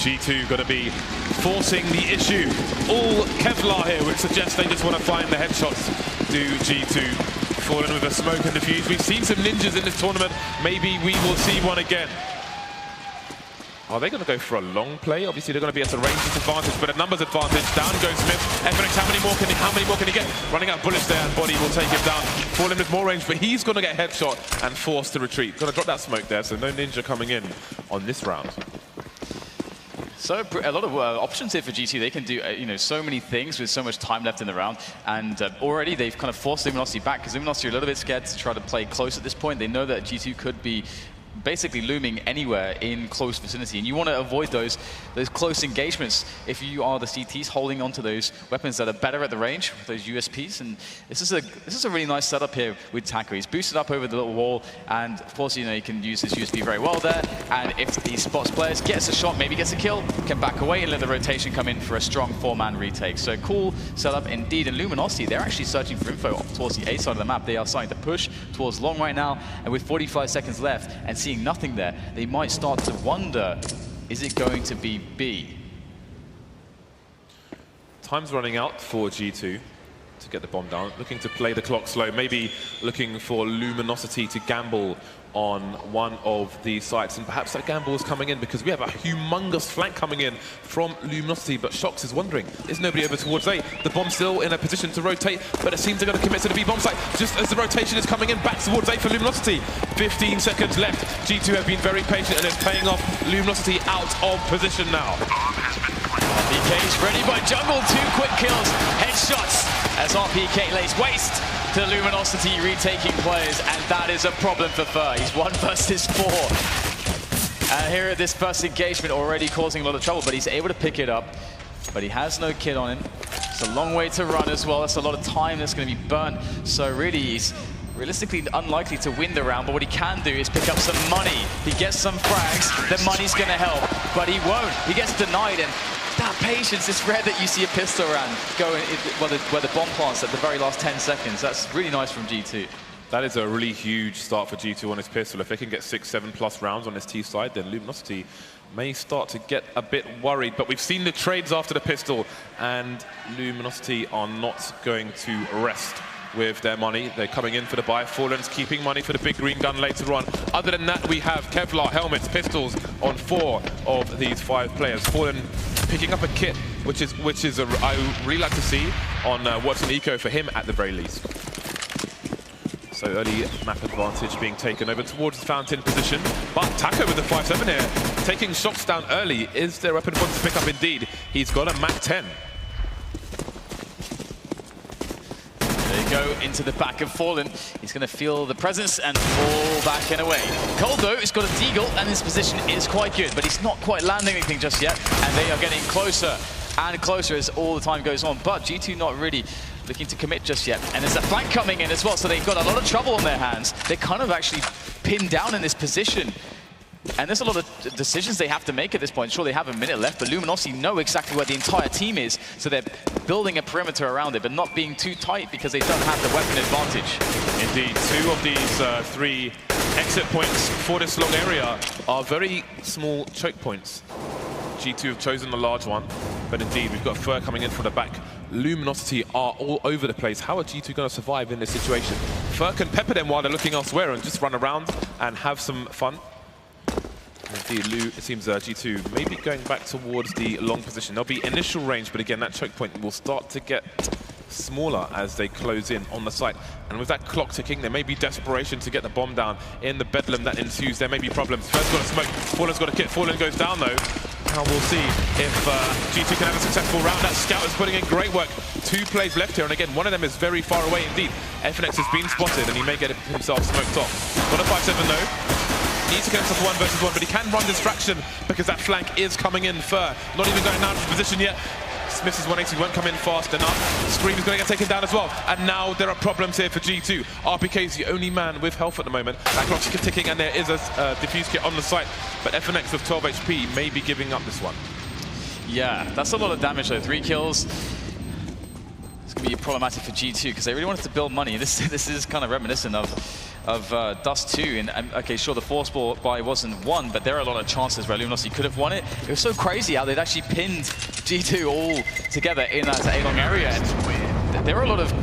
G2 going to be forcing the issue. All Kevlar here, which suggests they just want to find the headshots to G2. Fallen with a smoke and defuse. We've seen some ninjas in this tournament. Maybe we will see one again. Are they going to go for a long play? Obviously, they're going to be at a range disadvantage, but a numbers advantage. Down goes Smith. FNX, how many more can he get? Running out of bullets there, and Body will take him down. Fallen with more range, but he's going to get headshot and forced to retreat. Going to drop that smoke there, so no ninja coming in on this round. So a lot of options here for G2. They can do so many things with so much time left in the round, and already they've kind of forced Luminosity back because Luminosity are a little bit scared to try to play close at this point. They know that G2 could be basically looming anywhere in close vicinity, and you want to avoid those close engagements if you are the CTs holding onto those weapons that are better at the range, those USPs. And this is a really nice setup here with Taco. He's boosted up over the little wall, and of course he can use his USP very well there. And if he spots players, gets a shot, maybe gets a kill, can back away and let the rotation come in for a strong 4-man retake. So cool setup indeed. And Luminosity, they're actually searching for info towards the A side of the map. They are starting to push towards long right now, and with 45 seconds left and seeing nothing there, they might start to wonder, is it going to be B? Time's running out for G2 to get the bomb down. Looking to play the clock slow, maybe looking for Luminosity to gamble on one of the sites, and perhaps that gamble is coming in because we have a humongous flank coming in from Luminosity, but Shox is wondering, is nobody over towards A? The bomb's still in a position to rotate, but it seems they're going to commit to the B bomb site just as the rotation is coming in back towards A for Luminosity. 15 seconds left. G2 have been very patient and it's paying off. Luminosity out of position now. RPK's ready by Jungle, 2 quick kills, headshots as RPK lays waste to Luminosity retaking players, and that is a problem for Fur. He's 1 versus 4. And here at this first engagement already causing a lot of trouble, but he's able to pick it up. But he has no kid on him. It's a long way to run as well. That's a lot of time that's going to be burnt. So really, he's realistically unlikely to win the round, but what he can do is pick up some money. He gets some frags, the money's going to help, but he won't. He gets denied, and that patience, it's rare that you see a pistol round go where the bomb plants at the very last 10 seconds. That's really nice from G2. That is a really huge start for G2 on his pistol. If they can get 6, 7+ rounds on his T side, then Luminosity may start to get a bit worried. But we've seen the trades after the pistol, and Luminosity are not going to rest with their money. They're coming in for the buy. Fallen's keeping money for the big green gun later on. Other than that, we have Kevlar, helmets, pistols on 4 of these 5 players. Fallen picking up a kit, which is I really like to see on Watson Eco for him at the very least. So early map advantage being taken over towards the fountain position. But Taco with the 5-7 here, taking shots down early. Is there a weapon point to pick up? Indeed, he's got a Mac 10. Go into the back of Fallen. He's going to feel the presence and fall back and away. Coldo has got a deagle, and his position is quite good, but he's not quite landing anything just yet, and they are getting closer and closer as all the time goes on. But G2 not really looking to commit just yet, and there's a flank coming in as well, so they've got a lot of trouble on their hands. They're kind of actually pinned down in this position. And there's a lot of decisions they have to make at this point. Sure, they have a minute left, but Luminosity know exactly where the entire team is, so they're building a perimeter around it, but not being too tight because they don't have the weapon advantage. Indeed, 2 of these 3 exit points for this long area are very small choke points. G2 have chosen the large one, but indeed, we've got Fur coming in from the back. Luminosity are all over the place. How are G2 going to survive in this situation? Fur can pepper them while they're looking elsewhere and just run around and have some fun. Indeed, it seems G2 may be going back towards the long position. There'll be initial range, but again, that choke point will start to get smaller as they close in on the site. And with that clock ticking, there may be desperation to get the bomb down. In the bedlam that ensues, there may be problems. First got a smoke, Fallen's got a kit, Fallen goes down though. Now we'll see if G2 can have a successful round. That Scout is putting in great work. 2 plays left here, and again, one of them is very far away indeed. FNX has been spotted, and he may get himself smoked off. Got a 5-7 though. Needs to get himself 1 versus 1, but he can run distraction because that flank is coming in. Fur not even going down to position yet. Smith's 180 won't come in fast enough. Scream is going to get taken down as well. And now there are problems here for G2. RPK is the only man with health at the moment. That clock's ticking, and there is a defuse kit on the site. But FNX with 12 HP may be giving up this one. Yeah, that's a lot of damage though. 3 kills. It's going to be problematic for G2 because they really wanted to build money. This is kind of reminiscent of of Dust 2. And okay, sure, the force ball buy wasn't won, but there are a lot of chances where Luminosity could have won it. It was so crazy how they'd actually pinned G2 all together in that A-long area. And there were a lot of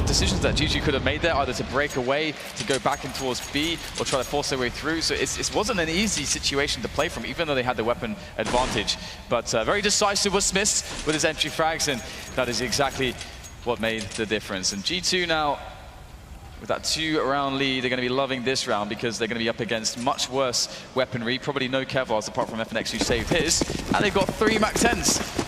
decisions that G2 could have made there, either to break away, to go back in towards B, or try to force their way through. So it wasn't an easy situation to play from, even though they had the weapon advantage. But very decisive was Smiths with his entry frags, and that is exactly what made the difference. And G2 now, with that 2-round lead, they're going to be loving this round because they're going to be up against much worse weaponry. Probably no Kevlars apart from FNX, who saved his. And they've got 3 MAC-10s.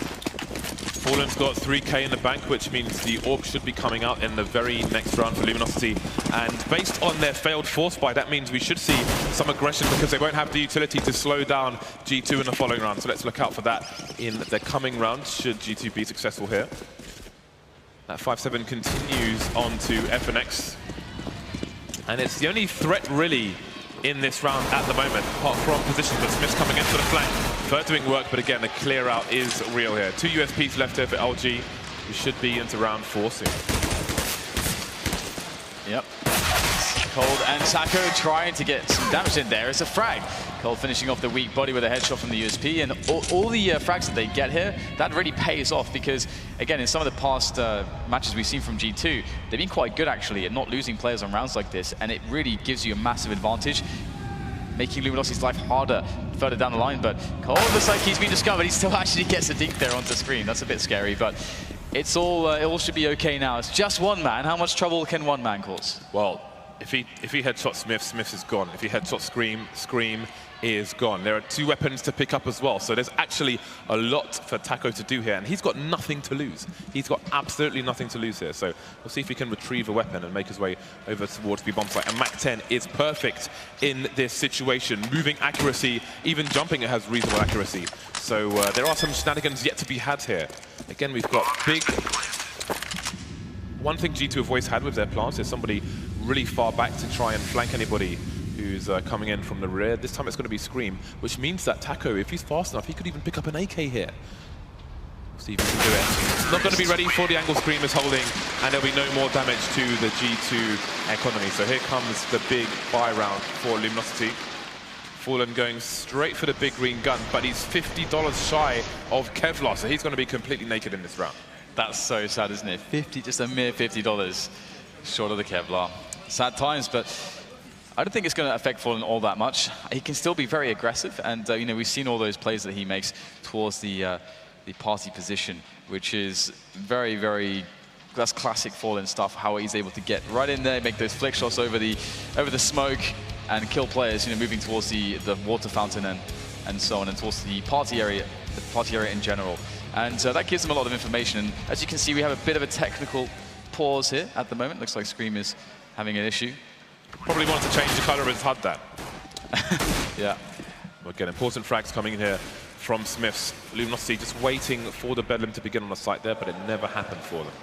Fallen's got 3K in the bank, which means the AWP should be coming out in the very next round for Luminosity. And based on their failed force buy, that means we should see some aggression because they won't have the utility to slow down G2 in the following round. So let's look out for that in the coming round, should G2 be successful here. That 5-7 continues on to FNX. And it's the only threat, really, in this round at the moment, apart from position. But Smith's coming in for the flank. Third doing work, but again, the clear out is real here. 2 USPs left here for LG. We should be into round 4 soon. Yep. Cold and Taco trying to get some damage in there. It's a frag. Cold finishing off the weak body with a headshot from the USP, and all the frags that they get here, that really pays off because, again, in some of the past matches we've seen from G2, they've been quite good actually at not losing players on rounds like this, and it really gives you a massive advantage, making Luminosity's life harder further down the line. But Cold looks like he's been discovered. He still actually gets a dink there onto the screen. That's a bit scary, but it's all it all should be okay now. It's just one man. How much trouble can one man cause? Well, if he headshots Smith, Smith is gone. If he headshots Scream, Scream is gone. There are 2 weapons to pick up as well, so there's actually a lot for Taco to do here, and he's got nothing to lose. He's got absolutely nothing to lose here, so we'll see if he can retrieve a weapon and make his way over towards the bomb site. And MAC-10 is perfect in this situation. Moving accuracy, even jumping it has reasonable accuracy. So there are some shenanigans yet to be had here. Again, we've got big... One thing G2 have always had with their plants is somebody really far back to try and flank anybody who's coming in from the rear. This time it's going to be Scream, which means that Taco, if he's fast enough, he could even pick up an AK here. See if he can do it. It's not going to be ready for the angle Scream is holding, and there'll be no more damage to the G2 economy. So here comes the big buy round for Luminosity. Fallen going straight for the big green gun, but he's $50 shy of Kevlar, so he's going to be completely naked in this round. That's so sad, isn't it? Just a mere $50 short of the Kevlar. Sad times, but I don't think it's going to affect Fallen all that much. He can still be very aggressive, and you know, we've seen all those plays that he makes towards the party position, which is very, very, that's classic Fallen stuff. How he's able to get right in there, make those flick shots over the smoke, and kill players. You know, moving towards the water fountain and so on, and towards the party area in general. And that gives them a lot of information. And as you can see, we have a bit of a technical pause here at the moment. Looks like Scream is having an issue. Probably wanted to change the color of his HUD there. Yeah. Again, important frags coming in here from Smiths. Luminosity just waiting for the Bedlam to begin on the site there, but it never happened for them.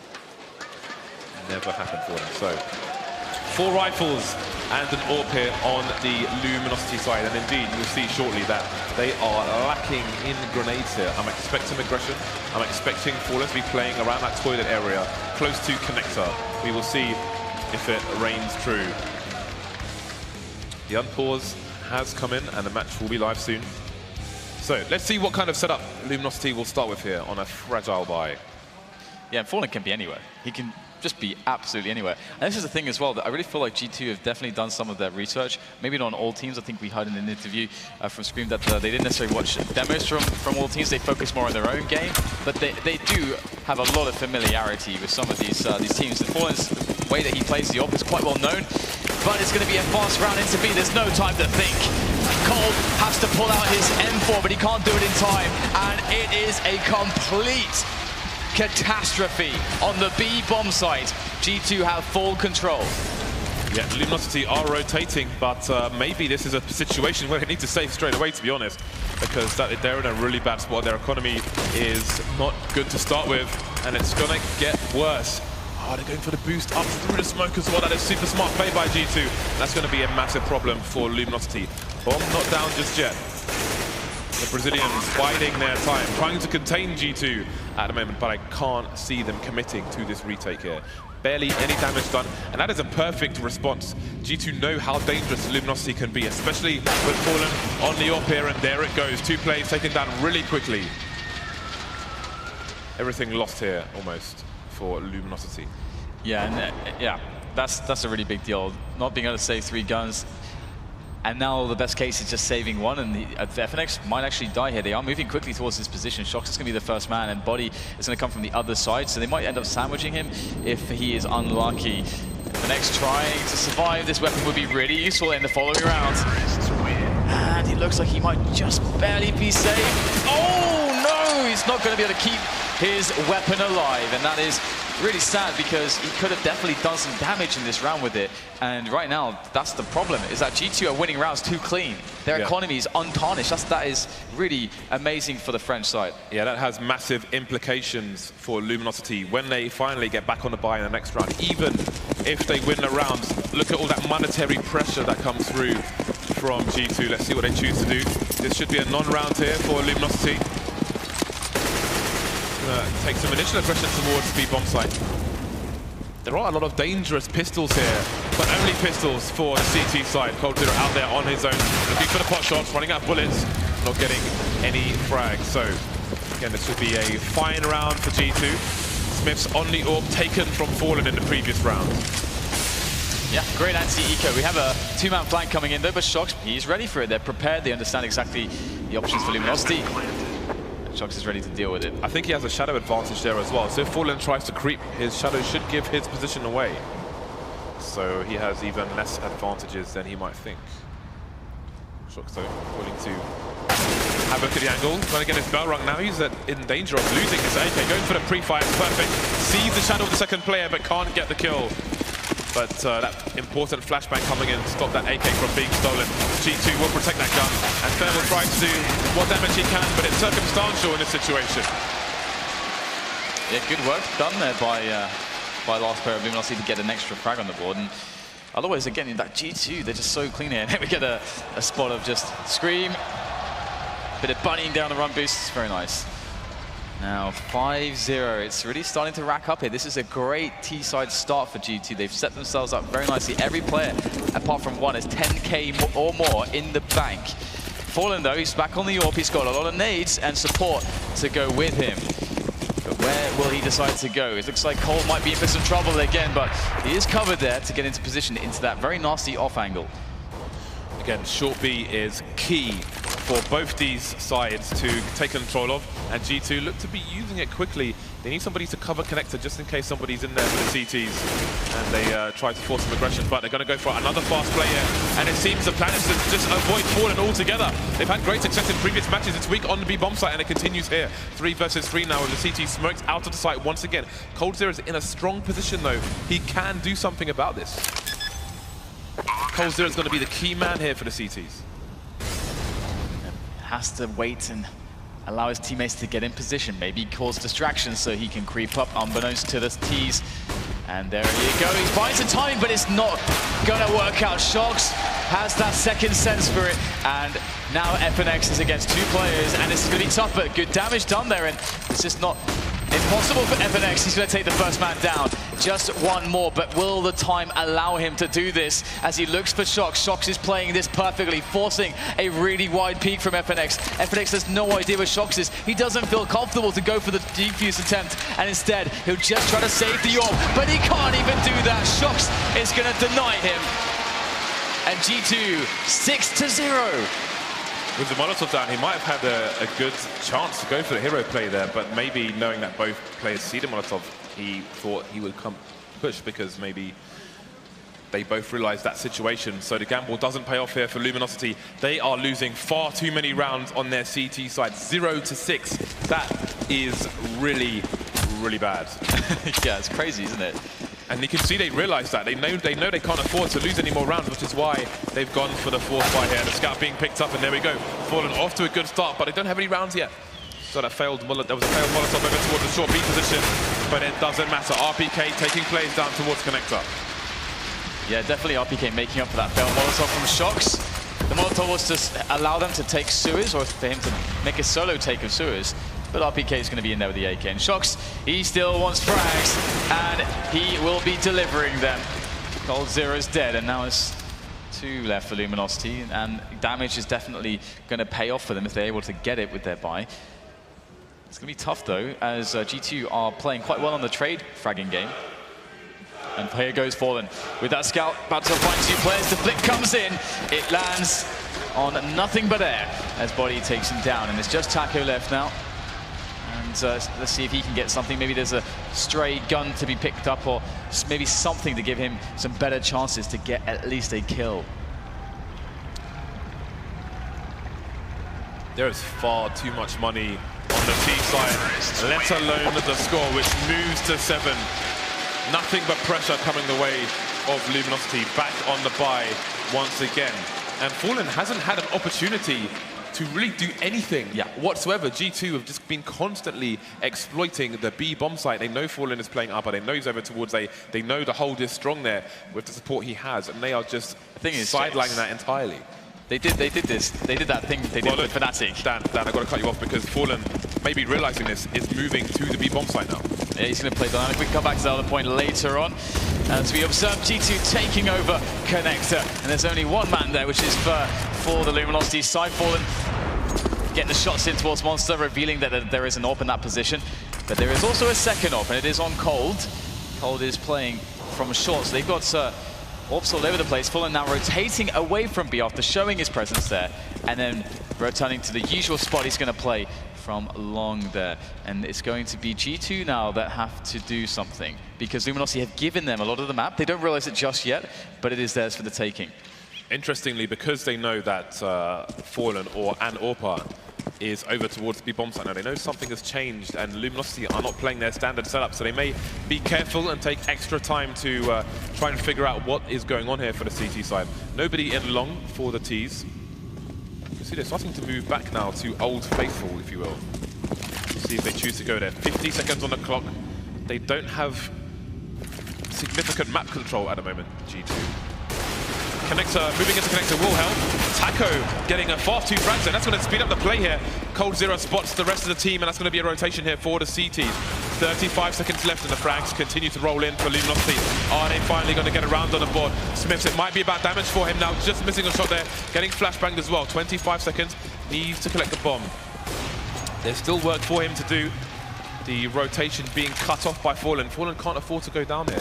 Never happened for them. So, 4 rifles and an AWP here on the Luminosity side. And indeed, you'll see shortly that they are lacking in grenades here. I'm expecting aggression. I'm expecting Fallen to be playing around that toilet area, close to connector. We will see if it reigns true. The unpause has come in, and the match will be live soon. So let's see what kind of setup Luminosity will start with here on a fragile buy. Yeah, and Fallen can be anywhere. He can just be absolutely anywhere. And this is the thing as well, that I really feel like G2 have definitely done some of their research. Maybe not on all teams. I think we heard in an interview from Scream that they didn't necessarily watch demos from all teams. They focus more on their own game, but they do have a lot of familiarity with some of these teams. And Fallen's way that he plays the AWP is quite well known, but it's going to be a fast round into B. There's no time to think. Cold has to pull out his M4, but he can't do it in time, and it is a complete catastrophe on the B bomb site. G2 have full control. Yeah, Luminosity are rotating, but maybe this is a situation where they need to save straight away, to be honest, because they're in a really bad spot. Their economy is not good to start with, and it's going to get worse. Oh, they're going for the boost up through the smoke as well. That is super smart play by G2. That's going to be a massive problem for Luminosity. Bomb not down just yet. The Brazilians biding their time, trying to contain G2 at the moment, but I can't see them committing to this retake here. barely any damage done, and that is a perfect response. G2 know how dangerous Luminosity can be, especially with Fallen on the op here, and there it goes. 2 plays taken down really quickly. Everything lost here, almost, for Luminosity. Yeah, and that's a really big deal. Not being able to save 3 guns. And now the best case is just saving 1, and the FNX might actually die here. They are moving quickly towards this position. Shox is going to be the first man, and Body is going to come from the other side, so they might end up sandwiching him if he is unlucky. FNX trying to survive. This weapon would be really useful in the following round. And it looks like he might just barely be saved. Oh no! He's not going to be able to keep his weapon alive, and that is really sad because he could have definitely done some damage in this round with it. And right now, that's the problem, is that G2 are winning rounds too clean. Their economy is untarnished. That is really amazing for the French side. Yeah, that has massive implications for Luminosity when they finally get back on the buy in the next round. Even if they win the round, look at all that monetary pressure that comes through from G2. Let's see what they choose to do. This should be a non-round here for Luminosity. Take some initial aggression towards the bomb site. There are a lot of dangerous pistols here, but only pistols for the CT side. Coldzera out there on his own, looking for the pot shots, running out of bullets, not getting any frags. So, again, this should be a fine round for G2. Smith's on the orb, taken from Fallen in the previous round. Yeah, great anti-eco. We have a 2-man flank coming in though, but Shox, he's ready for it. They're prepared, they understand exactly the options for Luminosity. Shox is ready to deal with it. I think he has a shadow advantage there as well. So if Fallen tries to creep, his shadow should give his position away. So he has even less advantages than he might think. Shox though, willing to have a look at the angle. Trying to get his bell rung now. He's in danger of losing his AK. Going for the pre-fire, it's perfect. Sees the shadow of the second player, but can't get the kill. But that important flashbang coming in to stop that AK from being stolen. G2 will protect that gun, and Thermal tries to do what damage he can, but it's circumstantial in this situation. Yeah, good work done there by last player of Luminosity to get an extra frag on the board. And otherwise, again, that G2, they're just so clean here. And then we get a spot of just Scream, bit of bunnying down the run boost. It's very nice. Now 5-0, it's really starting to rack up here. This is a great T-side start for G2. They've set themselves up very nicely. Every player, apart from one, is 10k or more in the bank. Fallen though, he's back on the AWP. He's got a lot of nades and support to go with him. But where will he decide to go? It looks like Cole might be in for some trouble again, but he is covered there to get into position into that very nasty off angle. Again, short B is key for both these sides to take control of, and G2 look to be using it quickly. They need somebody to cover connector just in case somebody's in there for the CTs, and they try to force some aggression, but they're going to go for another fast player, and it seems the plan is to just avoid Fallen altogether. They've had great success in previous matches. It's weak on the B bomb site, and it continues here. 3 versus 3 now, with the CT smoked out of the site once again. Coldzera is in a strong position though. He can do something about this. Coldzera is going to be the key man here for the CTs. Has to wait and allow his teammates to get in position, maybe cause distractions so he can creep up unbeknownst to the T's. And there you go, he finds the timing, but it's not gonna work out. Shox has that second sense for it, and now FNX is against 2 players, and this is gonna be tough, but good damage done there, and it's just not impossible for FNX. He's going to take the first man down. Just one more, but will the time allow him to do this as he looks for Shox? Shox is playing this perfectly, forcing a really wide peek from FNX. FNX has no idea where Shox is. He doesn't feel comfortable to go for the defuse attempt, and instead, he'll just try to save the AWP, but he can't even do that. Shox is going to deny him. And G2, 6-0. With the Molotov down, he might have had a good chance to go for the hero play there, but maybe knowing that both players see the Molotov, he thought he would come push because maybe they both realized that situation. So the gamble doesn't pay off here for Luminosity. They are losing far too many rounds on their CT side, 0-6. That is really, really bad. Yeah, it's crazy, isn't it? And you can see they realize that. They know they can't afford to lose any more rounds, which is why they've gone for the 4th fight here. The scout being picked up, and there we go. Fallen off to a good start, but they don't have any rounds yet. So that failed, there was a failed Molotov over towards the short B position, but it doesn't matter. RPK taking plays down towards connector. Yeah, definitely RPK making up for that failed Molotov from Shox. The Molotov was to allow them to take sewers, or for him to make a solo take of sewers. but RPK is going to be in there with the AK. And Shox, he still wants frags, and he will be delivering them. Cold Zero's dead, and now it's 2 left for Luminosity, and damage is definitely going to pay off for them if they're able to get it with their buy. It's going to be tough, though, as G2 are playing quite well on the trade fragging game. And here goes Fallen with that scout, about to find 2 players. The flick comes in, it lands on nothing but air as Body takes him down, and it's just Taco left now. And let's see if he can get something. Maybe there's a stray gun to be picked up, or maybe something to give him some better chances to get at least a kill. There is far too much money on the T side, let alone the score, which moves to 7. Nothing but pressure coming the way of Luminosity, back on the buy once again. And Fallen hasn't had an opportunity to really do anything whatsoever. G2 have just been constantly exploiting the B bomb site. They know Fallen is playing upper, they know he's over towards A, they know the hold is strong there with the support he has, and they are just sidelining that entirely. They did that thing they did with Fnatic. Dan, I've got to cut you off because Fallen, maybe realizing this, is moving to the B bomb site now. Yeah, he's going to play dynamic. We can come back to the other point later on. As we observe G2 taking over Connector. And there's only 1 man there, which is for the Luminosity side. Fallen getting the shots in towards Monster, revealing that there is an AWP in that position. But there is also a second AWP, and it is on Cold. Cold is playing from short, so they've got AWPs all over the place. Fallen now rotating away from B after showing his presence there, and then returning to the usual spot he's going to play from long there. And it's going to be G2 now that have to do something, because Luminosity have given them a lot of the map. They don't realize it just yet, but it is theirs for the taking. Interestingly, because they know that Fallen and Orpa is over towards the B bomb site now, they know something has changed, and Luminosity are not playing their standard setup, so they may be careful and take extra time to try and figure out what is going on here for the CT side. Nobody in long for the Ts. You see they're starting to move back now to Old Faithful, if you will. See if they choose to go there. 50 seconds on the clock. They don't have significant map control at the moment, G2. Connector, moving into Connector will help. Taco getting a fast 2 frags, and that's going to speed up the play here. Cold Zero spots the rest of the team, and that's going to be a rotation here for the CTs. 35 seconds left, and the frags continue to roll in for Luminosity. Are they finally going to get around on the board? Smiths, it might be about damage for him now, just missing a shot there. Getting flashbanged as well. 25 seconds, needs to collect the bomb. There's still work for him to do. The rotation being cut off by Fallen. Fallen can't afford to go down there.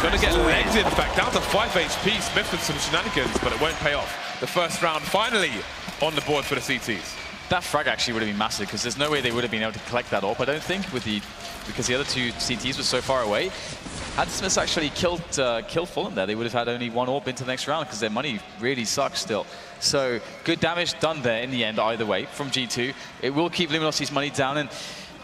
Going to get legs, in fact, down to 5 HP. Smith with some shenanigans, but it won't pay off. The first round finally on the board for the CTs. That frag actually would have been massive, because there's no way they would have been able to collect that AWP, I don't think, because the other 2 CTs were so far away. Had Smith actually killed Fallen there, they would have had only 1 AWP into the next round, because their money really sucks still. So good damage done there in the end, either way, from G2. It will keep Luminosity's money down. And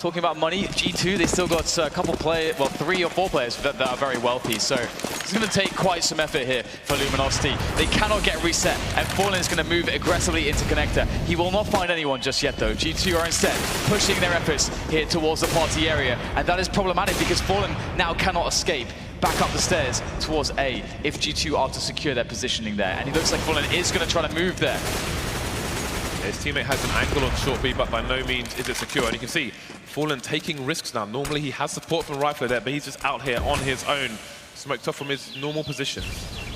talking about money, G2, they still got a couple players, well, 3 or 4 players that are very wealthy. So it's going to take quite some effort here for Luminosity. They cannot get reset, and Fallen is going to move aggressively into Connector. He will not find anyone just yet, though. G2 are instead pushing their efforts here towards the party area, and that is problematic because Fallen now cannot escape back up the stairs towards A if G2 are to secure their positioning there. And it looks like Fallen is going to try to move there. His teammate has an angle on short B, but by no means is it secure. And you can see Fallen taking risks now. Normally he has support from Rifler there, but he's just out here on his own, smoked off from his normal position.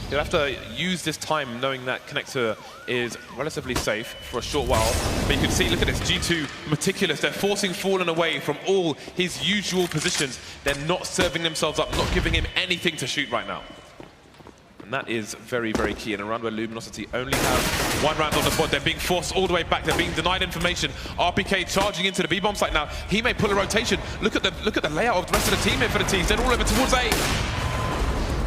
He'll have to use this time knowing that Connector is relatively safe for a short while. But you can see, look at this, G2 meticulous. They're forcing Fallen away from all his usual positions. They're not serving themselves up, not giving him anything to shoot right now. And that is very, very key in a round where Luminosity only have 1 round on the board. They're being forced all the way back. They're being denied information. RPK charging into the B-bomb site now. He may pull a rotation. Look at the layout of the rest of the team here for the T's. They're all over towards A.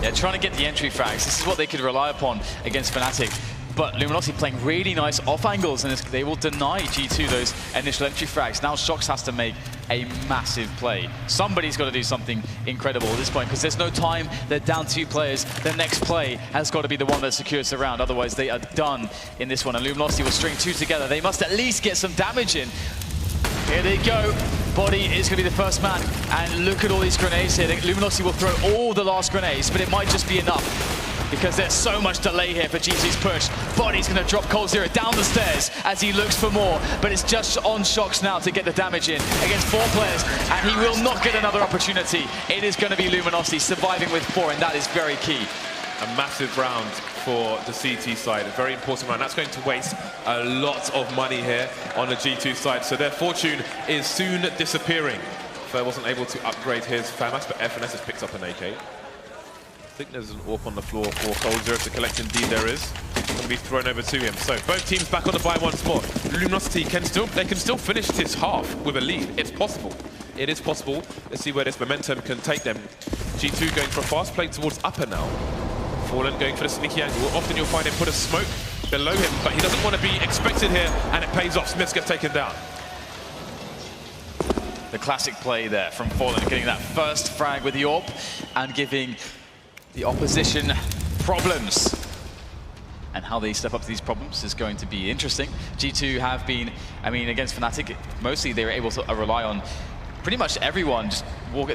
Yeah, trying to get the entry frags. This is what they could rely upon against Fnatic. But Luminosity playing really nice off angles, and they will deny G2 those initial entry frags. Now Shox has to make a massive play. Somebody's got to do something incredible at this point, because there's no time. They're down 2 players. The next play has got to be the one that secures the round. Otherwise, they are done in this one. And Luminosity will string 2 together. They must at least get some damage in. Here they go. Body is going to be the first man. And look at all these grenades here. Luminosity will throw all the last grenades, but it might just be enough. because there's so much delay here for G2's push. Body's going to drop coldzera down the stairs as he looks for more, but it's just on Shox now to get the damage in against 4 players, and he will not get another opportunity. It is going to be Luminosity surviving with 4, and that is very key. A massive round for the CT side, a very important round. That's going to waste a lot of money here on the G2 side, so their fortune is soon disappearing. Fer wasn't able to upgrade his FAMAS, but FNS has picked up an AK. I think there's an AWP on the floor for coldzera to collect. Indeed there is. It's going to be thrown over to him. So both teams back on the buy-1 spot. Luminosity can still finish this half with a lead. It's possible. It is possible. Let's see where this momentum can take them. G2 going for a fast play towards upper now. Fallen going for the sneaky angle. Often you'll find him put a smoke below him, but he doesn't want to be expected here, and it pays off. Smith gets taken down. The classic play there from Fallen, getting that first frag with the AWP and giving the opposition problems. And how they step up to these problems is going to be interesting. G2 have been, I mean, against Fnatic, mostly they were able to rely on pretty much everyone, just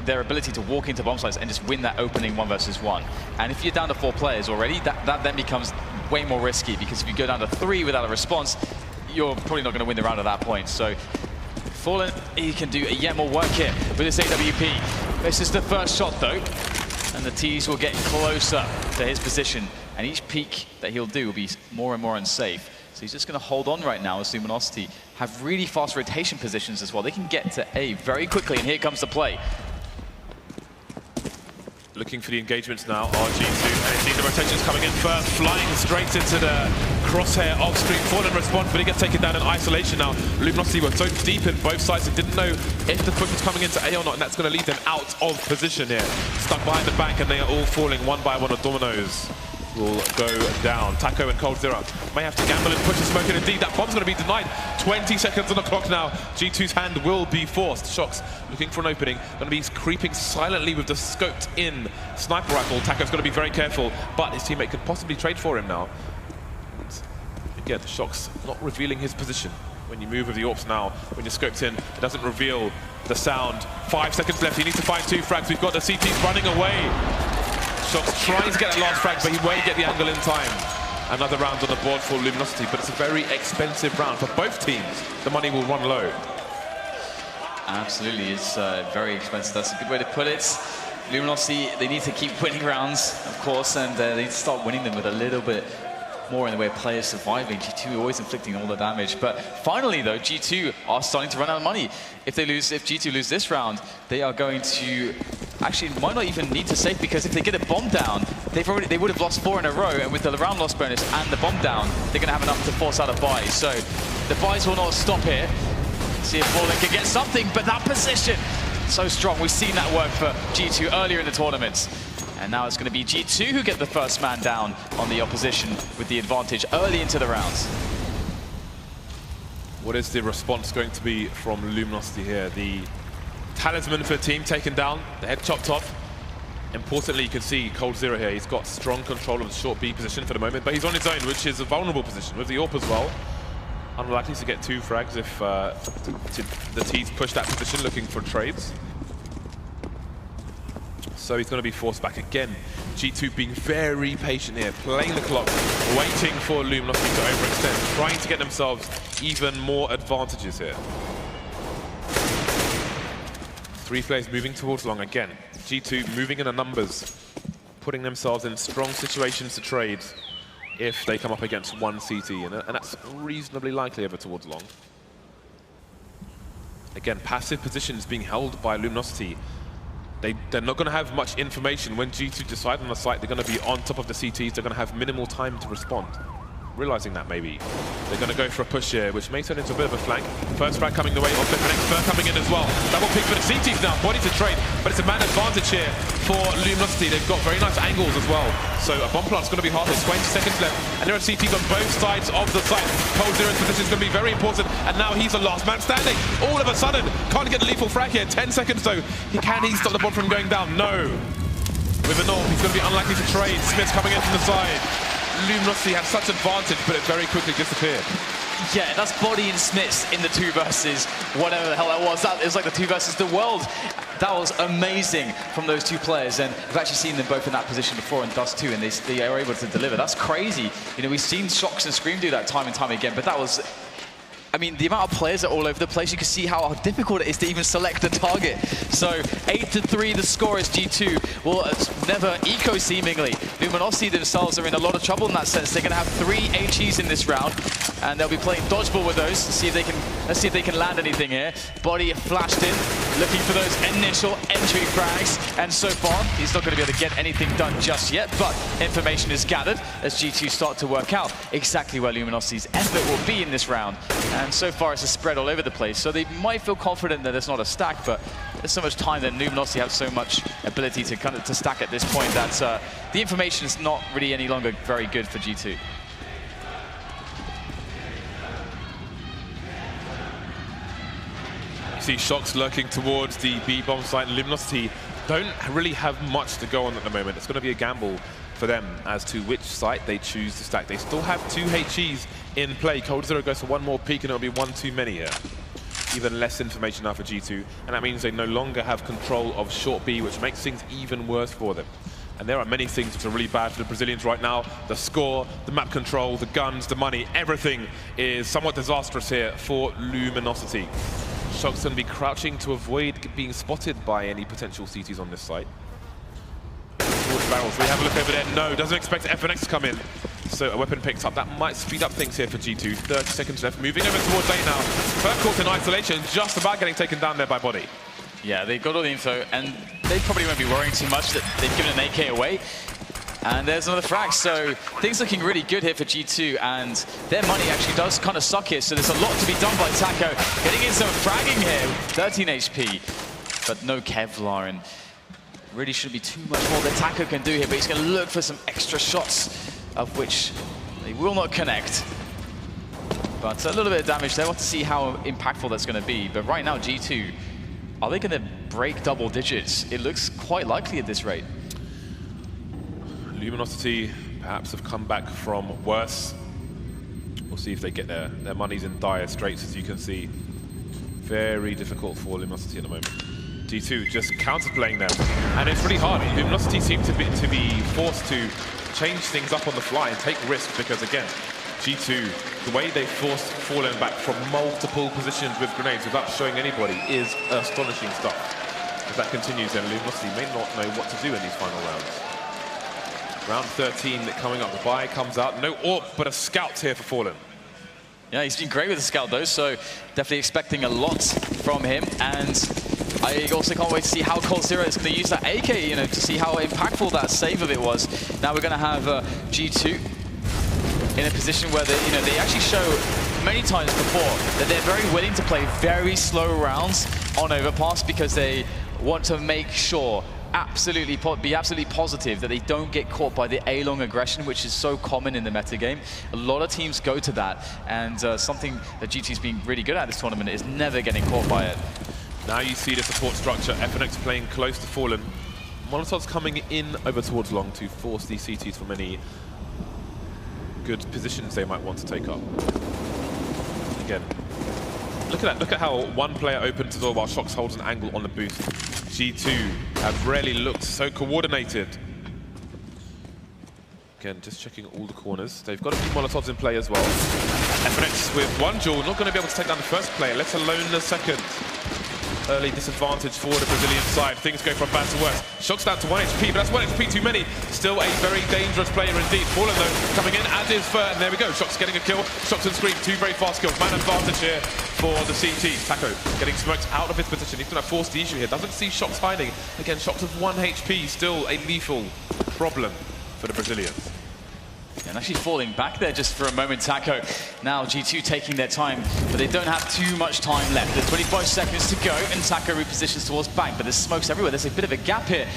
their ability to walk into bomb sites and just win that opening 1 versus 1. And if you're down to 4 players already, that then becomes way more risky, because if you go down to 3 without a response, you're probably not going to win the round at that point. So Fallen, he can do yet more work here with this AWP. This is the first shot though, and the T's will get closer to his position, and each peek that he'll do will be more and more unsafe. So he's just going to hold on right now as Luminosity have really fast rotation positions as well. They can get to A very quickly, and here comes the play. Looking for the engagements now, RG2, and indeed the rotation's coming in first, flying straight into the crosshair off screen. Fallen response, but he gets taken down in isolation now. Luminosity were so deep in both sides, they didn't know if the push was coming into A or not, and that's going to leave them out of position here. Stuck behind the back, and they are all falling 1 by 1 of dominoes. Will go down. Taco and coldzera may have to gamble and push the smoke, and indeed that bomb's going to be denied. 20 seconds on the clock now. G2's hand will be forced. Shox looking for an opening, going to be creeping silently with the scoped in sniper rifle. Taco's going to be very careful, but his teammate could possibly trade for him now. And again, Shox not revealing his position. When you move with the AWPs now, when you're scoped in, it doesn't reveal the sound. 5 seconds left. He needs to find 2 frags. We've got the CTs running away. Shox trying to get that last frag, but he won't get the angle in time. Another round on the board for Luminosity, but it's a very expensive round for both teams. The money will run low. Absolutely, it's very expensive. That's a good way to put it. Luminosity, they need to keep winning rounds, of course, and they need to start winning them with a little bit more in the way of players surviving. G2 always inflicting all the damage, but finally though, G2 are starting to run out of money. If G2 lose this round, they are going to actually might not even need to save, because if they get a bomb down, they would have lost 4 in a row, and with the round loss bonus and the bomb down, they're going to have enough to force out a buy. So the buys will not stop here. See if Fallen can get something, but that position so strong. We've seen that work for G2 earlier in the tournament. And now it's going to be G2 who get the first man down on the opposition with the advantage early into the rounds. What is the response going to be from Luminosity here? The talisman for the team taken down, the head chopped off. Importantly, you can see coldzera here. He's got strong control of the short B position for the moment, but he's on his own, which is a vulnerable position with the AWP as well. Unlikely to get 2 frags if the T's push that position looking for trades. So he's going to be forced back again. G2 being very patient here, playing the clock, waiting for Luminosity to overextend, trying to get themselves even more advantages here. 3 players moving towards long again. G2 moving in the numbers, putting themselves in strong situations to trade if they come up against 1 CT, and that's reasonably likely over towards long. Again, passive positions being held by Luminosity. They're not going to have much information when G2 decide on the site. They're going to be on top of the CTs. They're going to have minimal time to respond. Realizing that maybe. They're going to go for a push here, which may turn into a bit of a flank. First frag coming the way of Flipper, Fer coming in as well. Double pick for the CTs now, body to trade, but it's a man advantage here for Luminosity. They've got very nice angles as well. So a bomb plant's going to be hard. There's 20 seconds left, and there are CTs on both sides of the site. coldzera's position is going to be very important, and now he's the last man standing. All of a sudden, can't get the lethal frag here. 10 seconds though. Can he stop the bomb from going down? No. With an AWP, he's going to be unlikely to trade. Smith's coming in from the side. Luminosity had such advantage, but it very quickly disappeared. Yeah, that's Body and Smiths in the 2 versus whatever the hell that was. It was like the 2 versus the world. That was amazing from those two players, and we've actually seen them both in that position before in Dust 2, and they are able to deliver. That's crazy. You know, we've seen Shox and Scream do that time and time again, but that was... I mean, the amount of players are all over the place. You can see how difficult it is to even select the target. So 8-3, the score is G2. Well, it's never eco seemingly. Luminosity themselves are in a lot of trouble in that sense. They're going to have 3 HEs in this round, and they'll be playing dodgeball with those to see if they can. Let's see if they can land anything here. Body flashed in, looking for those initial entry frags, and so far he's not going to be able to get anything done just yet. But information is gathered as G2 start to work out exactly where Luminosity's effort will be in this round. And so far it's a spread all over the place, so they might feel confident that it's not a stack, but there's so much time that Luminosity have so much ability to kind of to stack at this point that the information is not really any longer very good for G2. You see Shox lurking towards the B-bomb site. Luminosity don't really have much to go on at the moment. It's going to be a gamble for them as to which site they choose to stack. They still have 2 HEs in play. coldzera goes for 1 more peek and it'll be 1 too many here. Even less information now for G2, and that means they no longer have control of short B, which makes things even worse for them. And there are many things which are really bad for the Brazilians right now. The score, the map control, the guns, the money, everything is somewhat disastrous here for Luminosity. Shox going to be crouching to avoid being spotted by any potential CTs on this site. Towards barrels, we have a look over there. No, doesn't expect FNX to come in. So a weapon picked up. That might speed up things here for G2. 30 seconds left. Moving over towards A now. Furcourt in isolation, just about getting taken down there by Body. Yeah, they've got all the info, and they probably won't be worrying too much that they've given an AK away. And there's another frag, so things looking really good here for G2, and their money actually does kind of suck here, so there's a lot to be done by Taco. Getting in some fragging here, 13 HP, but no Kevlar, and really shouldn't be too much more that Taco can do here, but he's going to look for some extra shots, of which they will not connect. But a little bit of damage there. We'll have to see how impactful that's going to be. But right now, G2, are they going to break double digits? It looks quite likely at this rate. Luminosity perhaps have come back from worse. We'll see if they get their money's in dire straits, as you can see. Very difficult for Luminosity at the moment. G2 just counterplaying them, and it's really hard. Luminosity seem to be forced to change things up on the fly and take risks, because again, G2, the way they forced Fallen back from multiple positions with grenades without showing anybody is astonishing stuff. If that continues, then Luminosity may not know what to do in these final rounds. Round 13 coming up, the buy comes out. No AWP, but a scout here for Fallen. Yeah, he's been great with the scout though, so definitely expecting a lot from him. And I also can't wait to see how coldzera is going to use that AK, you know, to see how impactful that save of it was. Now we're going to have G2 in a position where they actually show many times before that they're very willing to play very slow rounds on Overpass, because they want to make sure be absolutely positive that they don't get caught by the A-long aggression, which is so common in the metagame. A lot of teams go to that, and something that GT's been really good at this tournament is never getting caught by it. Now you see the support structure. FNX playing close to Fallen. Molotov's coming in over towards long to force these CTs from any good positions they might want to take up. Again, look at that. Look at how one player opens the door while Shox holds an angle on the boost. G2 have rarely looked so coordinated. Again, just checking all the corners. They've got a few Molotovs in play as well. FNX with 1 duel, not going to be able to take down the first player, let alone the second. Early disadvantage for the Brazilian side. Things go from bad to worse. Shox down to 1 HP, but that's 1 HP too many. Still a very dangerous player indeed. Fallen though, coming in, as is Fur, and there we go. Shox getting a kill. Shox and Scream, 2 very fast kills. Man advantage here for the CT. Taco getting smoked out of his position. He's going to force the issue here. Doesn't see Shox hiding. Again, Shox of 1 HP, still a lethal problem for the Brazilians. And actually falling back there just for a moment, Taco. Now G2 taking their time, but they don't have too much time left. There's 25 seconds to go, and Taco repositions towards bank, but there's smokes everywhere. There's a bit of a gap here.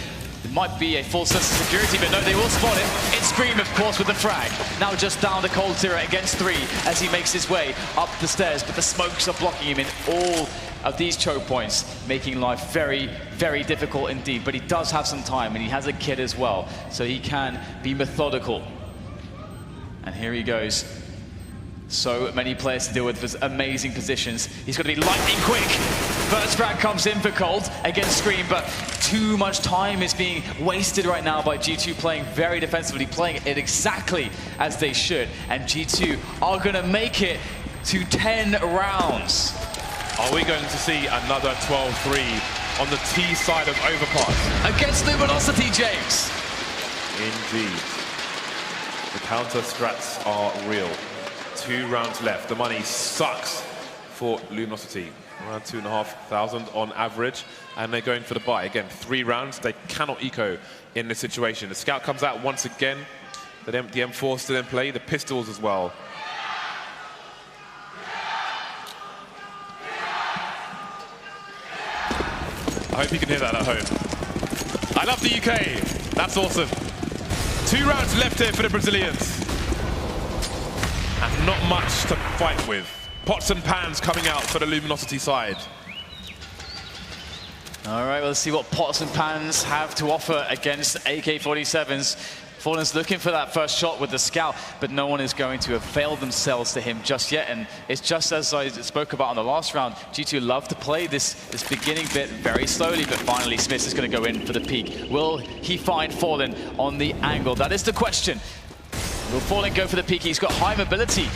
It might be a false sense of security, but no, they will spot him. It's Scream, of course, with the frag. Now just down to coldzera against 3 as he makes his way up the stairs, but the smokes are blocking him in all of these choke points, making life very, very difficult indeed. But he does have some time, and he has a kit as well, so he can be methodical. And here he goes. So many players to deal with amazing positions. He's got to be lightning quick. First frag comes in for Cold against Scream, but too much time is being wasted right now by G2 playing very defensively, playing it exactly as they should. And G2 are going to make it to 10 rounds. Are we going to see another 12-3 on the T side of Overpass? Against Luminosity, James. Indeed. The counter strats are real. 2 rounds left. The money sucks for Luminosity. Around 2,500 on average. And they're going for the buy. Again, 3 rounds. They cannot eco in this situation. The scout comes out once again. The M4 still in play. The pistols as well. I hope you can hear that at home. I love the UK. That's awesome. 2 rounds left here for the Brazilians. And not much to fight with. Pots and pans coming out for the Luminosity side. All right, well, let's see what Pots and Pans have to offer against AK-47s. Fallen's looking for that first shot with the scout, but no one is going to avail themselves to him just yet. And it's just as I spoke about on the last round, G2 love to play this beginning bit very slowly, but finally Smith is going to go in for the peak. Will he find Fallen on the angle? That is the question. Will Fallen go for the peak? He's got high mobility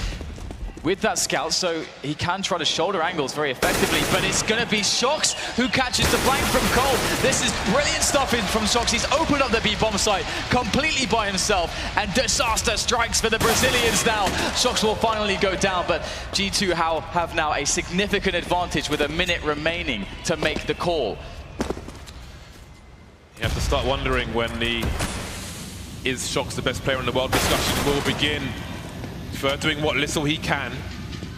with that scout, so he can try to shoulder angles very effectively, but it's going to be Shox who catches the flank from Cole. This is brilliant stuff in from Shox. He's opened up the B-bomb site completely by himself, and disaster strikes for the Brazilians now. Shox will finally go down, but G2 have now a significant advantage with a minute remaining to make the call. You have to start wondering when the is Shox the best player in the world discussion will begin. For doing what little he can.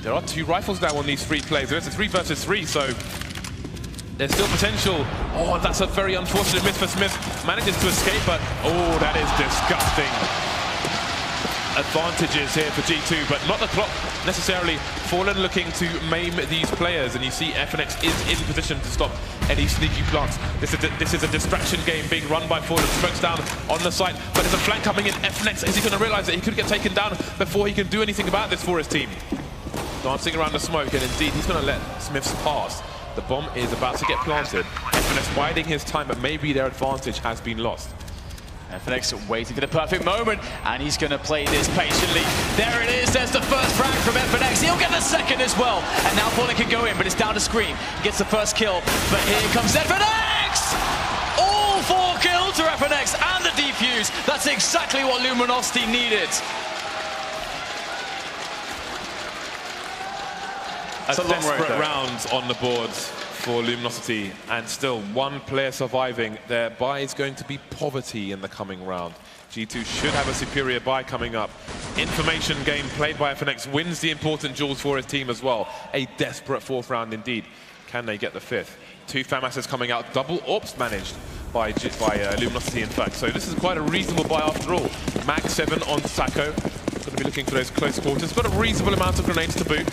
There are 2 rifles now on these 3 players. It's a 3 versus 3, so there's still potential. Oh, that's a very unfortunate miss for Smith. Manages to escape, but oh, that is disgusting. Advantages here for G2, but not the clock necessarily. Fallen looking to maim these players, and you see FNX is in position to stop any sneaky plants. This is a distraction game being run by Fallen. Smokes down on the site, but there's a flank coming in. FNX, is he going to realize that he could get taken down before he can do anything about this for his team? Dancing around the smoke, and indeed he's going to let Smiths pass. The bomb is about to get planted. FNX biding his time, but maybe their advantage has been lost. FNX waiting for the perfect moment, and he's going to play this patiently. There it is, there's the first frag from FNX. He'll get the second as well, and now Fallen can go in, but it's down to Scream. He gets the first kill, but here comes FNX! All 4 kills for FNX and the defuse. That's exactly what Luminosity needed. A desperate round on the board for Luminosity, and still 1 player surviving. Their buy is going to be poverty in the coming round. G2 should have a superior buy coming up. Information game played by FNX wins the important jewels for his team as well. A desperate 4th round indeed. Can they get the 5th? 2 FAMASs coming out, double AWPs managed by Luminosity in fact. So this is quite a reasonable buy after all. Mag 7 on Sacco. Going to be looking for those close quarters. Got a reasonable amount of grenades to boot.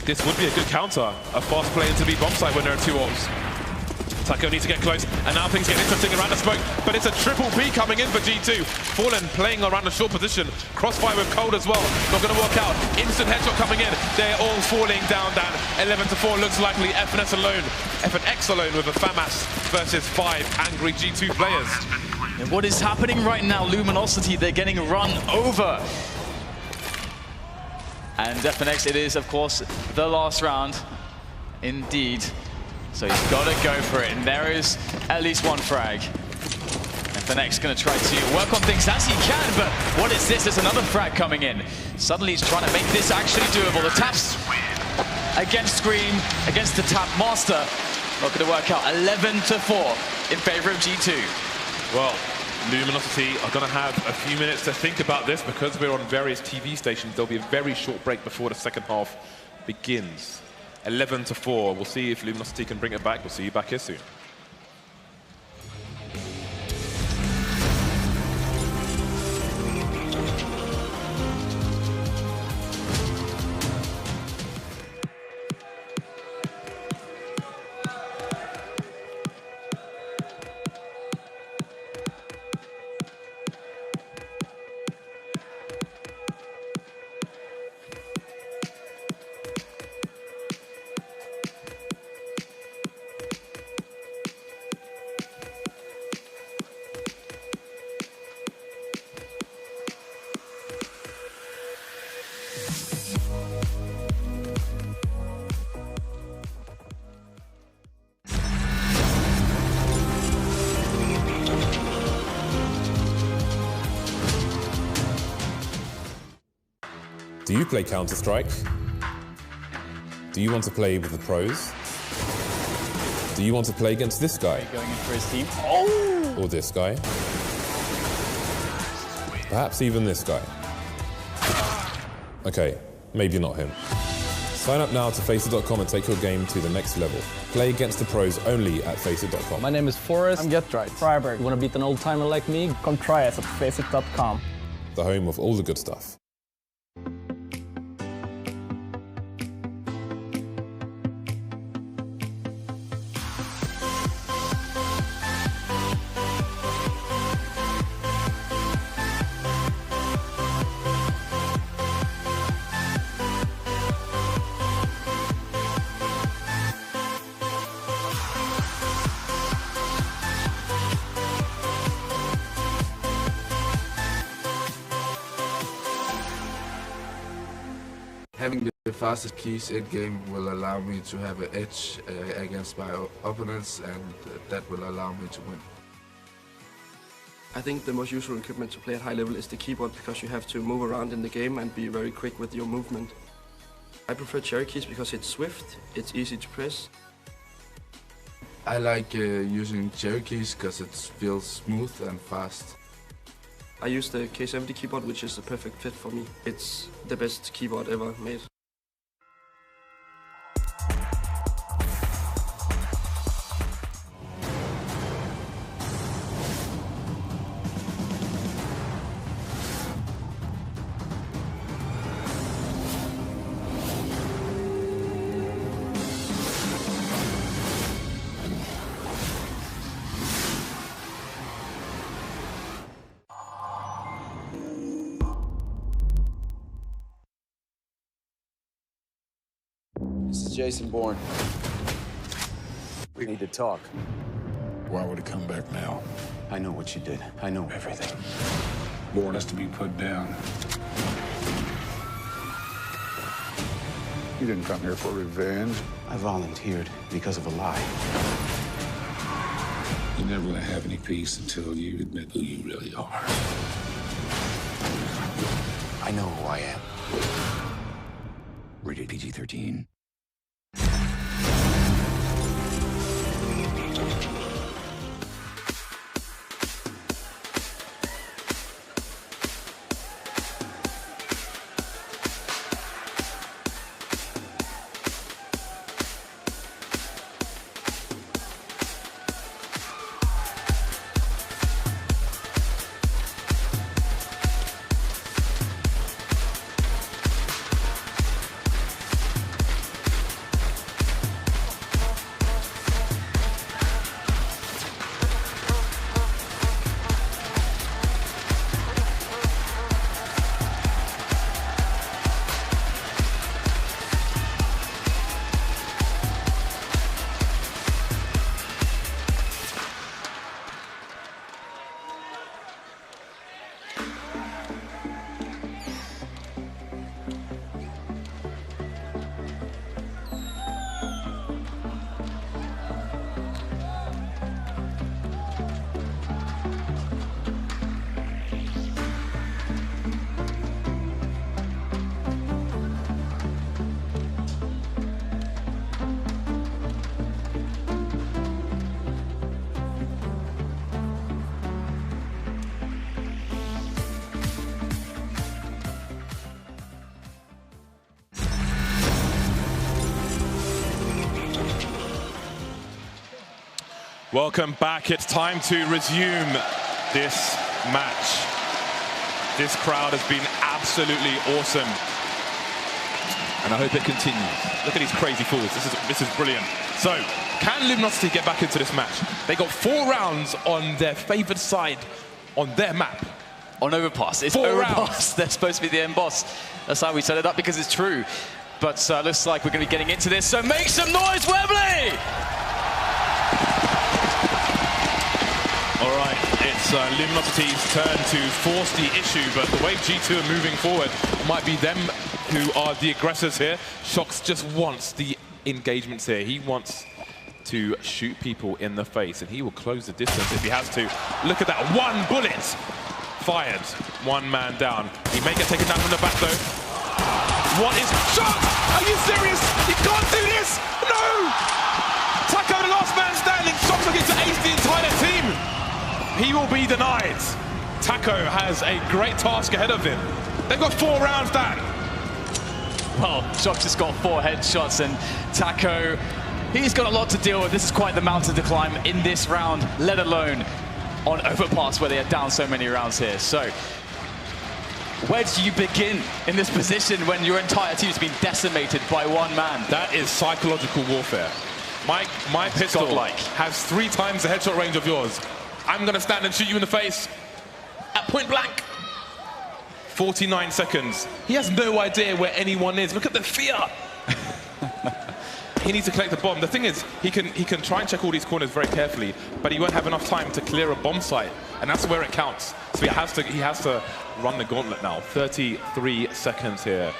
This would be a good counter. A fast play into the bomb site when there are 2 AWPs. Taco needs to get close, and now things get interesting around the smoke, but it's a triple P coming in for G2. Fallen playing around the short position. Crossfire with Cold as well. Not going to work out. Instant headshot coming in. They're all falling down. 11-4 looks likely. FNX alone with a FAMAS versus 5 angry G2 players. And what is happening right now, Luminosity, they're getting run over. And FNX, it is, of course, the last round. Indeed. So he's got to go for it. And there is at least 1 frag. FNX going to try to work on things as he can, but what is this? There's another frag coming in. Suddenly he's trying to make this actually doable. The taps against Scream, against the tap master. Not going to work out. 11-4 in favor of G2. Well, Luminosity are going to have a few minutes to think about this because we're on various TV stations. There'll be a very short break before the second half begins. 11-4. We'll see if Luminosity can bring it back. We'll see you back here soon. you play Counter-Strike? Do you want to play with the pros? Do you want to play against this guy? Going in for his team. Oh! Or this guy? Perhaps even this guy. Okay, maybe not him. Sign up now to Faceit.com and take your game to the next level. Play against the pros only at Faceit.com. My name is Forrest. I'm GetRight. Freiberg. You want to beat an old-timer like me? Come try us at Faceit.com. The home of all the good stuff. Having the fastest keys in-game will allow me to have an edge against my opponents, and that will allow me to win. I think the most useful equipment to play at high level is the keyboard, because you have to move around in the game and be very quick with your movement. I prefer cherry keys because it's swift, it's easy to press. I like using cherry keys because it feels smooth and fast. I use the K70 keyboard, which is the perfect fit for me. It's the best keyboard ever made. This is Jason Bourne. We need to talk. Why would it come back now? I know what you did. I know everything. Bourne has to be put down. You didn't come here for revenge. I volunteered because of a lie. You're never gonna have any peace until you admit who you really are. I know who I am. Rated PG-13. Welcome back. It's time to resume this match. This crowd has been absolutely awesome, and I hope it continues. Look at these crazy fools. This is brilliant. So, can Luminosity get back into this match? They got 4 rounds on their favored side on their map. On Overpass. It's 4 Overpass. rounds. They're supposed to be the end boss. That's how we set it up, because it's true. But looks like we're going to be getting into this. So make some noise, Wembley! All right, it's Luminosity's turn to force the issue, but the way G2 are moving forward might be them who are the aggressors here. Shox just wants the engagements here. He wants to shoot people in the face, and he will close the distance if he has to. Look at that, 1 bullet fired, 1 man down. He may get taken down from the back though. What is shot? Are you serious? You can't do this! No! Taco, the last man standing, Shox looking to ace the entire team. He will be denied. Taco has a great task ahead of him. They've got 4 rounds, Dan. Well, Shox has got 4 headshots, and Taco, he's got a lot to deal with. This is quite the mountain to climb in this round, let alone on Overpass, where they are down so many rounds here. So, where do you begin in this position when your entire team has been decimated by one man? That is psychological warfare. My pistol has 3 times the headshot range of yours. I'm going to stand and shoot you in the face at point blank. 49 seconds. He has no idea where anyone is. Look at the fear. He needs to collect the bomb. The thing is, he can try and check all these corners very carefully, but he won't have enough time to clear a bomb site, and that's where it counts. So he has to run the gauntlet now. 33 seconds here.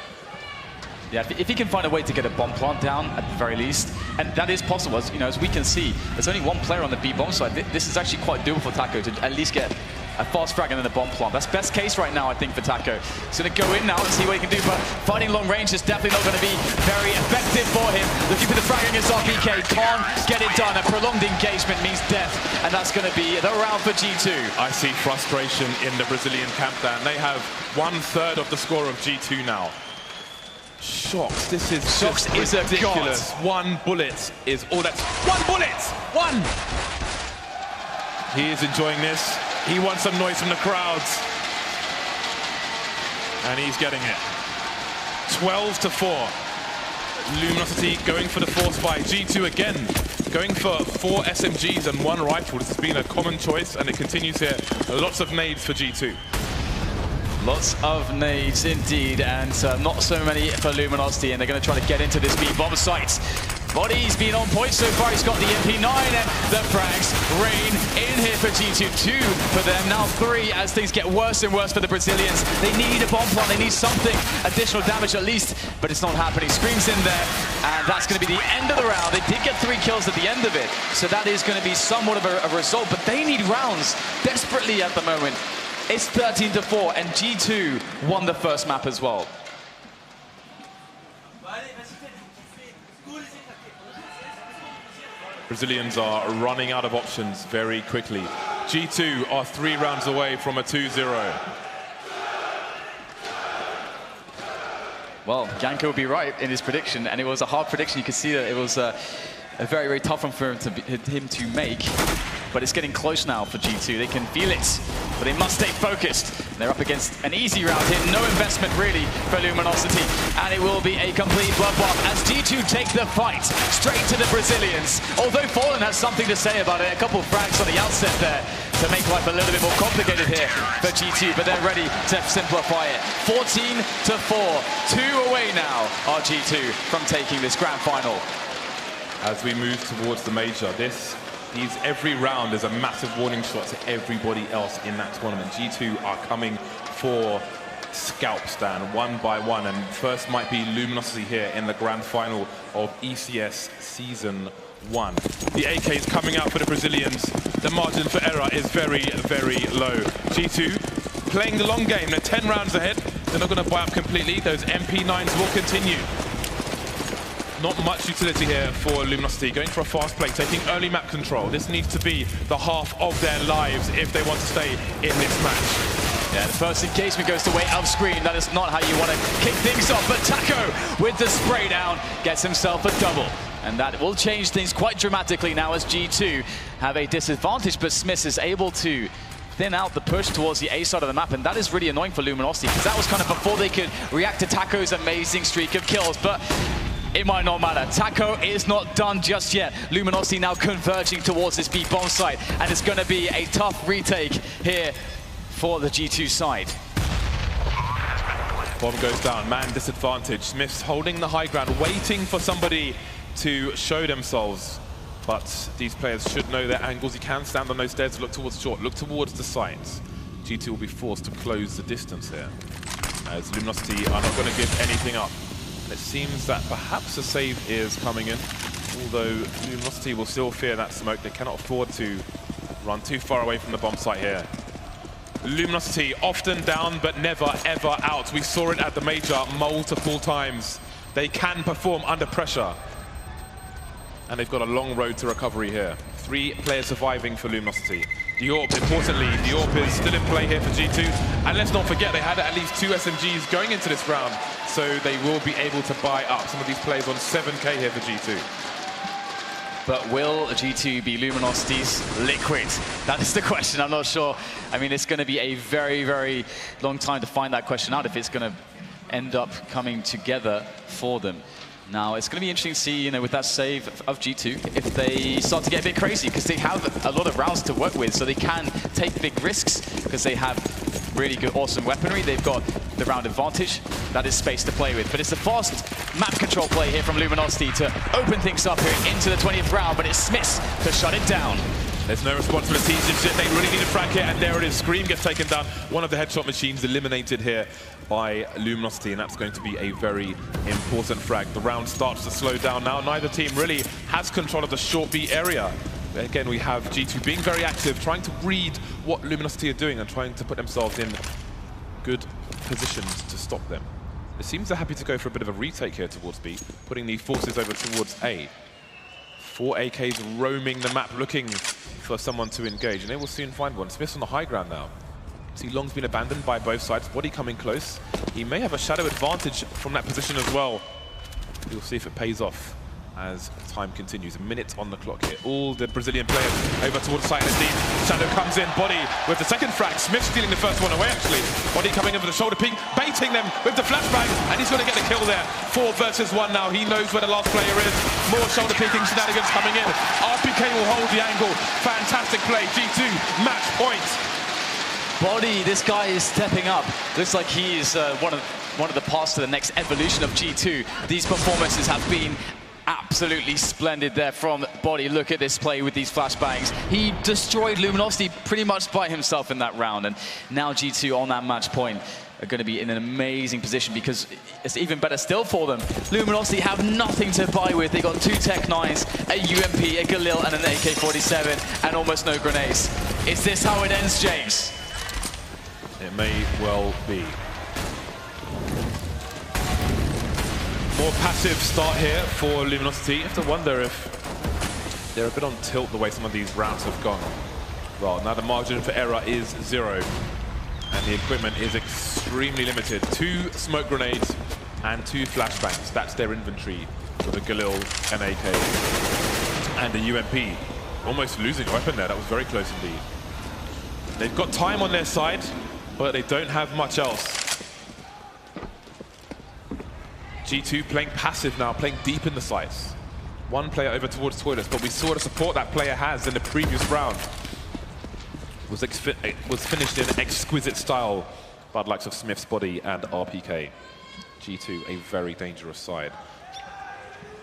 Yeah, if he can find a way to get a bomb plant down at the very least, and that is possible, as you know, as we can see, there's only 1 player on the B bomb side. This is actually quite doable for Taco to at least get a fast frag and then a bomb plant. That's best case right now, I think, for Taco. He's going to go in now and see what he can do, but fighting long range is definitely not going to be very effective for him. Looking for the frag against RPK, can't get it done. A prolonged engagement means death, and that's going to be the round for G2. I see frustration in the Brazilian camp there, and they have 1/3 of the score of G2 now. Shox, this is Shox is ridiculous. 1 bullet is all that's 1 bullet! 1! He is enjoying this. He wants some noise from the crowds. And he's getting it. 12-4. Luminosity going for the force fight. G2 again going for 4 SMGs and 1 rifle. This has been a common choice, and it continues here. Lots of nades for G2. Lots of nades indeed, and not so many for Luminosity, and they're going to try to get into this B-bomb site. Body's been on point so far. He's got the MP9, and the frags rain in here for G2. 2 for them, now 3 as things get worse and worse for the Brazilians. They need a bomb plant, they need something, additional damage at least, but it's not happening. Screams in there, and that's going to be the end of the round. They did get 3 kills at the end of it, so that is going to be somewhat of a result, but they need rounds desperately at the moment. It's 13-4, and G2 won the first map as well. Brazilians are running out of options very quickly. G2 are 3 rounds away from a 2-0. Well, Ganko would be right in his prediction, and it was a hard prediction. You could see that it was a very, very tough one for him to make. But it's getting close now for G2. They can feel it, but they must stay focused. They're up against an easy round here. No investment, really, for Luminosity. And it will be a complete bloodbath as G2 take the fight straight to the Brazilians. Although Fallen has something to say about it. A couple of frags on the outset there to make life a little bit more complicated here for G2, but they're ready to simplify it. 14-4. 2 away now are G2 from taking this grand final. As we move towards the major, every round is a massive warning shot to everybody else in that tournament. G2 are coming for scalps, Dan, 1 by 1, and first might be Luminosity here in the grand final of ECS Season 1. The AK is coming out for the Brazilians. The margin for error is very, very low. G2 playing the long game. They're 10 rounds ahead. They're not going to buy up completely. Those MP9s will continue. Not much utility here for Luminosity. Going for a fast play, taking early map control. This needs to be the half of their lives if they want to stay in this match. Yeah, the first engagement goes to way off screen. That is not how you want to kick things off. But Taco, with the spray down, gets himself a double. And that will change things quite dramatically now as G2 have a disadvantage. But Smith is able to thin out the push towards the A side of the map, and that is really annoying for Luminosity, because that was kind of before they could react to Taco's amazing streak of kills. But it might not matter. Taco is not done just yet. Luminosity now converging towards this B bomb site, and it's going to be a tough retake here for the G2 side. Bomb goes down, man disadvantage. Smith's holding the high ground, waiting for somebody to show themselves. But these players should know their angles. He can stand on those stairs, look towards short, look towards the sights. G2 will be forced to close the distance here, as Luminosity are not going to give anything up. It seems that perhaps a save is coming in, although Luminosity will still fear that smoke. They cannot afford to run too far away from the bomb site here. Luminosity often down, but never, ever out. We saw it at the major multiple times. They can perform under pressure. And they've got a long road to recovery here. 3 players surviving for Luminosity. Diorp, importantly, Diorp is still in play here for G2. And let's not forget, they had at least 2 SMGs going into this round. So they will be able to buy up some of these players on 7K here for G2. But will G2 be Luminosity's liquid? That is the question. I'm not sure. I mean, it's going to be a very, very long time to find that question out if it's going to end up coming together for them. Now, it's going to be interesting to see, you know, with that save of G2, if they start to get a bit crazy, because they have a lot of rounds to work with, so they can take big risks, because they have really good, awesome weaponry. They've got the round advantage. That is space to play with. But it's a fast map control play here from Luminosity to open things up here into the 20th round, but it's Smiths to shut it down. There's no responsibility just yet. They really need a frag hit, and there it is. Scream gets taken down. One of the headshot machines eliminated here by Luminosity, and that's going to be a very important frag. The round starts to slow down now. Neither team really has control of the short B area. Again, we have G2 being very active, trying to read what Luminosity are doing and trying to put themselves in good positions to stop them. It seems they're happy to go for a bit of a retake here towards B, putting the forces over towards A. 4 AKs roaming the map, looking for someone to engage, and they will soon find one. Smith's on the high ground now. See, Long's been abandoned by both sides. Body coming close. He may have a shadow advantage from that position as well. We'll see if it pays off as time continues. A minute on the clock here. All the Brazilian players over towards site indeed. Shadow comes in, Body with the second frag. Smith stealing the first one away, actually. Body coming in with the shoulder peek, baiting them with the flashbang, and he's going to get the kill there. 4 versus 1 now. He knows where the last player is. More shoulder peeking shenanigans coming in. RPK will hold the angle. Fantastic play. G2, match point. Body, this guy is stepping up. Looks like he is one of the paths to the next evolution of G2. These performances have been absolutely splendid there from Body. Look at this play with these flashbangs. He destroyed Luminosity pretty much by himself in that round, and now G2 on that match point are going to be in an amazing position, because it's even better still for them. Luminosity have nothing to buy with. They got 2 Tech 9s, a UMP, a Galil, and an AK-47, and almost no grenades. Is this how it ends, James? It may well be. More passive start here for Luminosity. You have to wonder if they're a bit on tilt the way some of these rounds have gone. Well, now the margin for error is 0, and the equipment is extremely limited. 2 smoke grenades and 2 flashbangs. That's their inventory for the Galil, an AK, and the UMP. Almost losing a weapon there. That was very close indeed. They've got time on their side, but they don't have much else. G2 playing passive now, playing deep in the sights. 1 player over towards Toilets, but we saw the support that player has in the previous round. Was finished in exquisite style by the likes of Smith's Body and RPK. G2, a very dangerous side.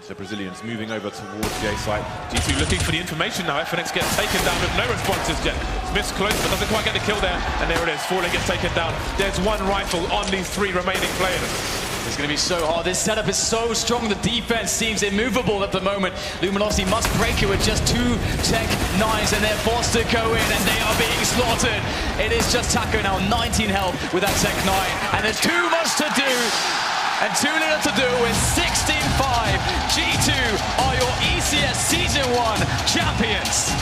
The Brazilians moving over towards the A site. G2 looking for the information now. FNX gets taken down with no responses yet. Smith's close, but doesn't quite get the kill there. And there it is. Falling gets taken down. There's 1 rifle on these 3 remaining players. It's going to be so hard. This setup is so strong. The defense seems immovable at the moment. Luminosity must break it with just 2 Tech 9s, and they're forced to go in, and they are being slaughtered. It is just Taco now, 19 health with that Tech 9, and there's too much to do. And too little to do with 16-5. G2 are your ECS Season 1 champions.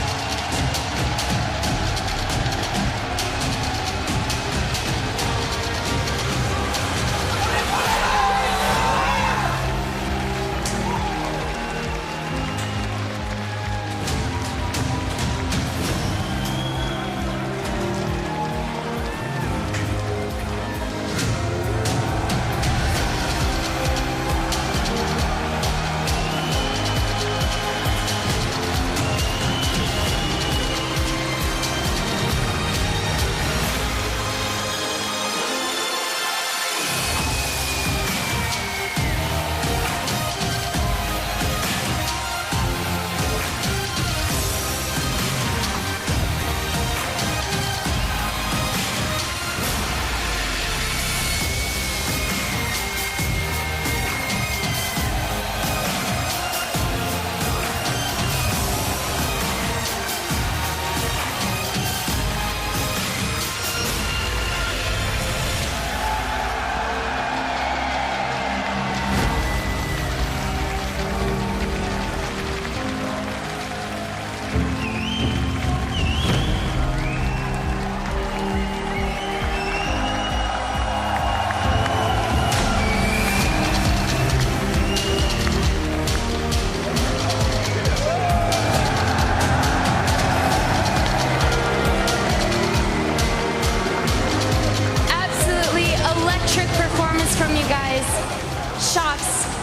guys. Shots.